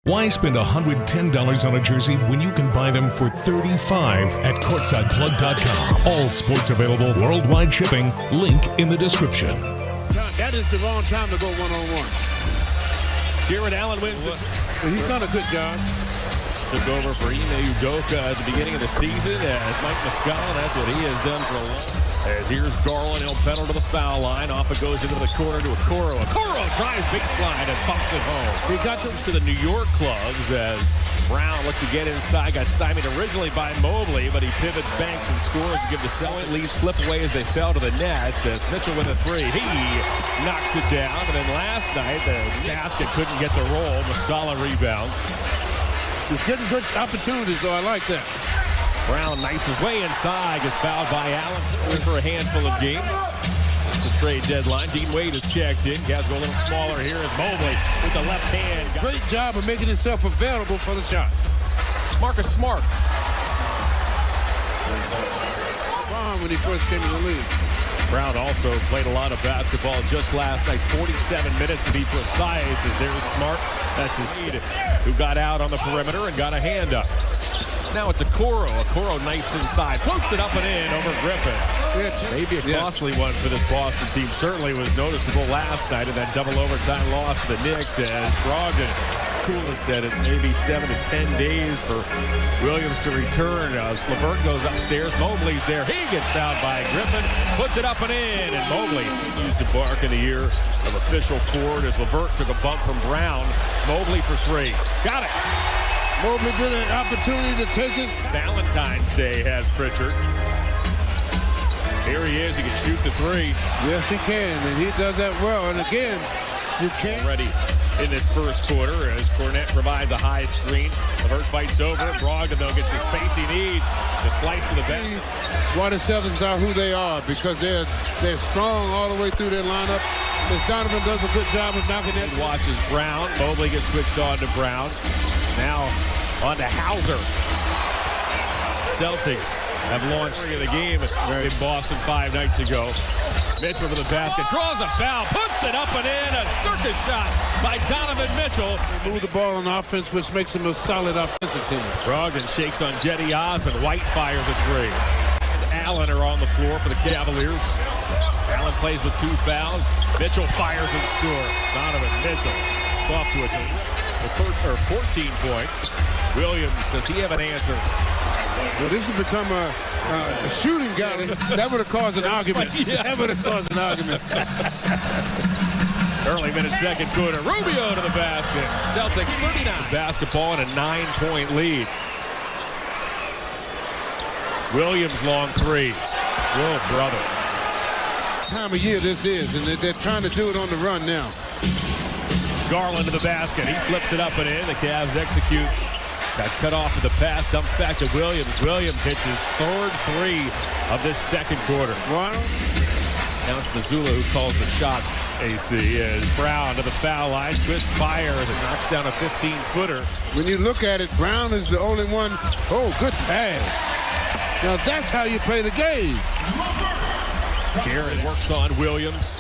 Why spend $110 on a jersey when you can buy them for $35 at CourtsidePlug.com? All sports available, worldwide shipping. Link in the description. That is the wrong time to go one-on-one. Jarrett Allen wins. He's done a good job. Took over for Ime Udoka at the beginning of the season as Mike Muscala. That's what he has done for a long time. As here's Garland, he'll pedal to the foul line. Off it goes into the corner to Okoro. Okoro drives baseline and bumps it home. He got this to the New York clubs as Brown looked to get inside. Got stymied originally by Mobley, but he pivots, banks, and scores to give the Celtics lead slip away as they fell to the nets. As Mitchell with a three, he knocks it down. And then last night, the basket couldn't get the roll. Muscala rebounds. He's getting good opportunities, though. I like that. Brown knifes his way inside, gets fouled by Allen for a handful of games. Since the trade deadline, Dean Wade is checked in. Cavs go a little smaller here as Mobley with the left hand. Great job of making himself available for the shot. Marcus Smart. When he first came in the league. Brown also played a lot of basketball just last night. 47 minutes to be precise as there's Smart. That's his seed, who got out on the perimeter and got a hand up. Now it's Okoro. Okoro knifes inside, floats it up and in over Griffin. Maybe a costly one for this Boston team. Certainly was noticeable last night in that double overtime loss to the Knicks as Brogdon said it maybe 7 to 10 days for Williams to return. LeVert goes upstairs. Mobley's there. He gets fouled by Griffin. Puts it up and in. And Mobley used to bark in the ear of official Ford as LeVert took a bump from Brown. Mobley for three. Got it. Mobley did an opportunity to take his. Valentine's Day has Pritchard. Here he is. He can shoot the three. Yes, he can. And he does that well. And again, you can't. Already in this first quarter as Cornette provides a high screen. LeVert fights over. Brogdon, though, gets the space he needs to slice to the basket. Why the Celtics are who they are, because they're strong all the way through their lineup. As Donovan does a good job of knocking that. Watches Brown. Mobley gets switched on to Brown. Now on to Hauser. Celtics have launched the game in Boston 5 nights ago. Mitchell for the basket, draws a foul, puts it up and in, a circus shot by Donovan Mitchell. Move the ball on offense, which makes him a solid offensive team. Brogdon shakes on Jetty Osmond. White fires a three. And Allen are on the floor for the Cavaliers. Allen plays with 2 fouls. Mitchell fires and scores. Donovan Mitchell off to a 14 points. Williams, does he have an answer? Well, this has become a shooting guy. That would have caused an argument. That would have caused an argument. Early minute, second quarter. Rubio to the basket. Celtics 39. Basketball and a 9-point lead. Williams long three. Whoa, brother. Time of year this is, and they're trying to do it on the run now. Garland to the basket. He flips it up and in. The Cavs execute. Got cut off of the pass. Dumps back to Williams. Williams hits his third three of this second quarter. Ronald? Now it's Mazzulla who calls the shots, AC, as Brown to the foul line. Twists, fires, and knocks down a 15-footer. When you look at it, Brown is the only one. Oh, good pass. Now that's how you play the game. Jarrett works on Williams.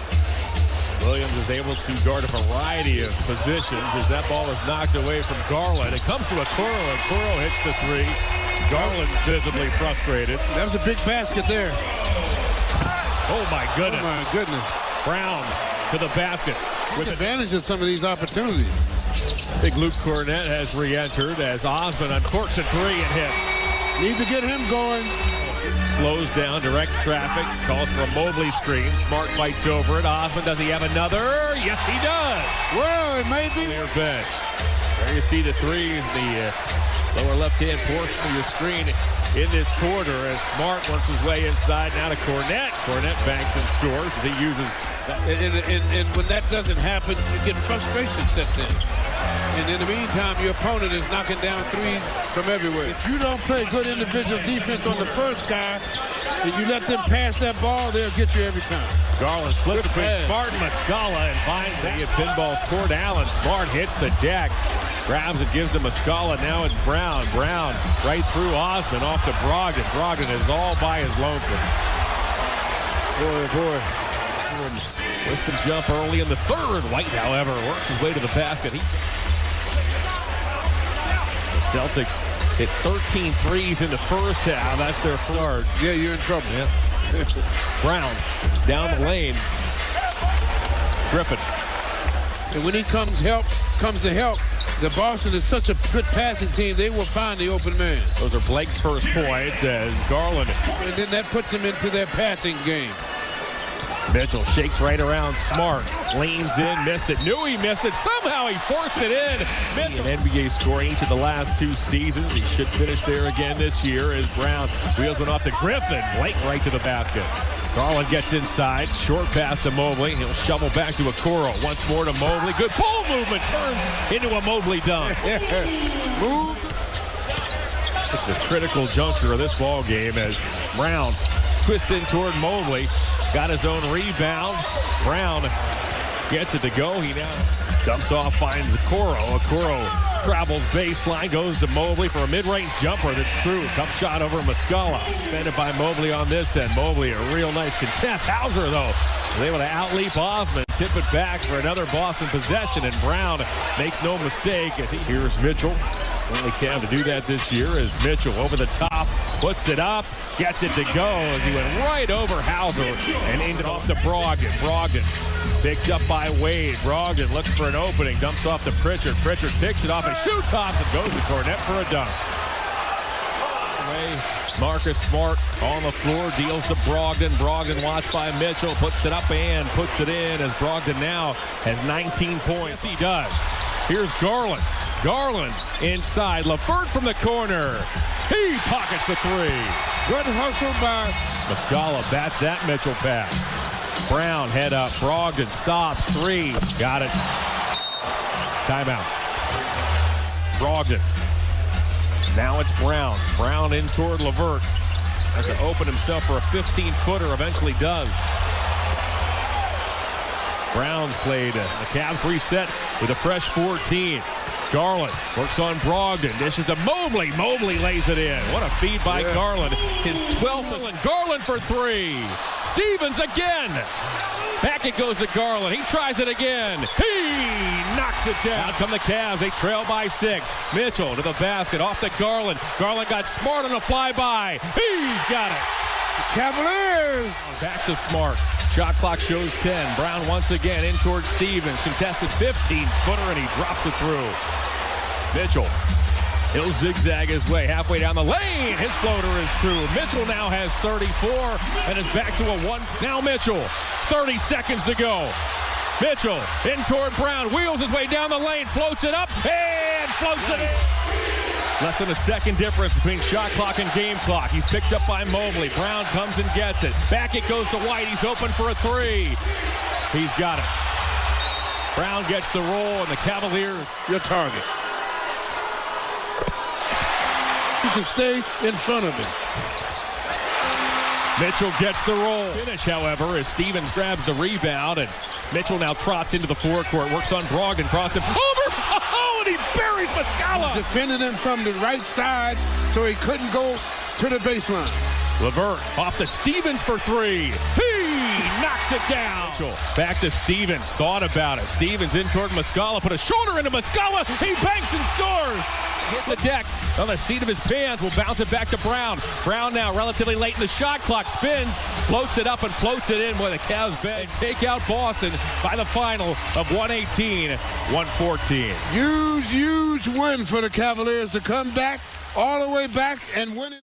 Williams is able to guard a variety of positions as that ball is knocked away from Garland. It comes to Okoro, and Okoro hits the three. Garland's visibly frustrated. That was a big basket there. Oh, my goodness. Oh, my goodness. Brown to the basket. With advantage of some of these opportunities. Big Luke Cornette has re-entered as Osmond uncorks a three and hits. Need to get him going. Slows down, directs traffic, calls for a Mobley screen. Smart fights over it. Osmond, does he have another? Yes, he does. Well, it may be. Clear bench. There you see the threes, the lower left-hand portion of your screen in this quarter as Smart works his way inside. Now to Cornette. Cornette banks and scores as he uses. And when that doesn't happen, you get frustration sets in. And in the meantime, your opponent is knocking down threes from everywhere. If you don't play good individual defense on the first guy, and you let them pass that ball, they'll get you every time. Garland split between Smart and Muscala and finds it. He pinballs toward Allen. Smart hits the deck. Grabs it, gives to Muscala. Now it's Brown. Brown right through Osmond off to Brogdon. Brogdon is all by his lonesome. Boy. With some jump early in the third. White, however, works his way to the basket. Celtics hit 13 threes in the first half. That's their start. Yeah, you're in trouble. Yeah. Brown down the lane. Griffin. And when he comes to help, the Boston is such a good passing team, they will find the open man. Those are Blake's first points as Garland. And then that puts them into their passing game. Mitchell shakes right around Smart. Leans in, missed it. Knew he missed it. Somehow he forced it in. Mitchell. An NBA score each of the last 2 seasons. He should finish there again this year as Brown. Wheels went off to Griffin. Blake right to the basket. Garland gets inside. Short pass to Mobley. He'll shovel back to Okoro. Once more to Mobley. Good ball movement. Turns into a Mobley dunk. Move. This is a critical juncture of this ball game as Brown twists in toward Mobley. Got his own rebound. Brown gets it to go. He now dumps off, finds Okoro. Okoro travels baseline, goes to Mobley for a mid-range jumper. That's true. Tough shot over Muscala. Defended by Mobley on this end. Mobley, a real nice contest. Hauser, though, was able to outleap Osman. Tip it back for another Boston possession, and Brown makes no mistake. As here's Mitchell. Only can to do that this year as Mitchell over the top, puts it up, gets it to go as he went right over Hauser and aimed it off to Brogdon. Brogdon picked up by Wade. Brogdon looks for an opening, dumps off to Pritchard. Pritchard picks it off and shoot tops and goes to Cornette for a dunk. Marcus Smart on the floor, deals to Brogdon. Brogdon watched by Mitchell, puts it up and puts it in as Brogdon now has 19 points. He does. Here's Garland. Garland inside. LeVert from the corner. He pockets the three. Good hustle by Muscala bats that Mitchell pass. Brown head up. Brogdon stops. Three. Got it. Timeout. Brogdon. Now it's Brown. Brown in toward LeVert. Has to open himself for a 15-footer. Eventually does. Brown's played. The Cavs reset with a fresh 14. Garland works on Brogdon. Dishes to Mobley. Mobley lays it in. What a feed by Garland. His 12th. Garland for three. Stevens again. Back it goes to Garland. He tries it again. He knocks it down. Out come the Cavs. They trail by 6. Mitchell to the basket. Off to Garland. Garland got Smart on a flyby. He's got it. Cavaliers. Back to Smart. Shot clock shows 10. Brown once again in towards Stevens. Contested 15-footer, and he drops it through. Mitchell. He'll zigzag his way halfway down the lane. His floater is true. Mitchell now has 34 and is back to a 1. Now Mitchell. 30 seconds to go. Mitchell in toward Brown. Wheels his way down the lane. Floats it up and floats it in. Less than a second difference between shot clock and game clock. He's picked up by Mobley. Brown comes and gets it. Back it goes to White. He's open for a three. He's got it. Brown gets the roll, and the Cavaliers. Your target. You can stay in front of him. Mitchell gets the roll. Finish, however, as Stevens grabs the rebound, and Mitchell now trots into the forecourt. Works on Brogdon. Crossed him. Over! Oh, and he buries Muscala. Defending him from the right side so he couldn't go to the baseline. LeVert off to Stevens for three. He knocks it down. Mitchell back to Stevens. Thought about it. Stevens in toward Muscala. Put a shoulder into Muscala. He banks and scores. Hit the deck on the seat of his pants. Will bounce it back to Brown. Brown now relatively late in the shot clock. Spins, floats it up and floats it in. Boy, the Cavs beg. Take out Boston by the final of 118-114. Huge win for the Cavaliers to come back all the way back and win it.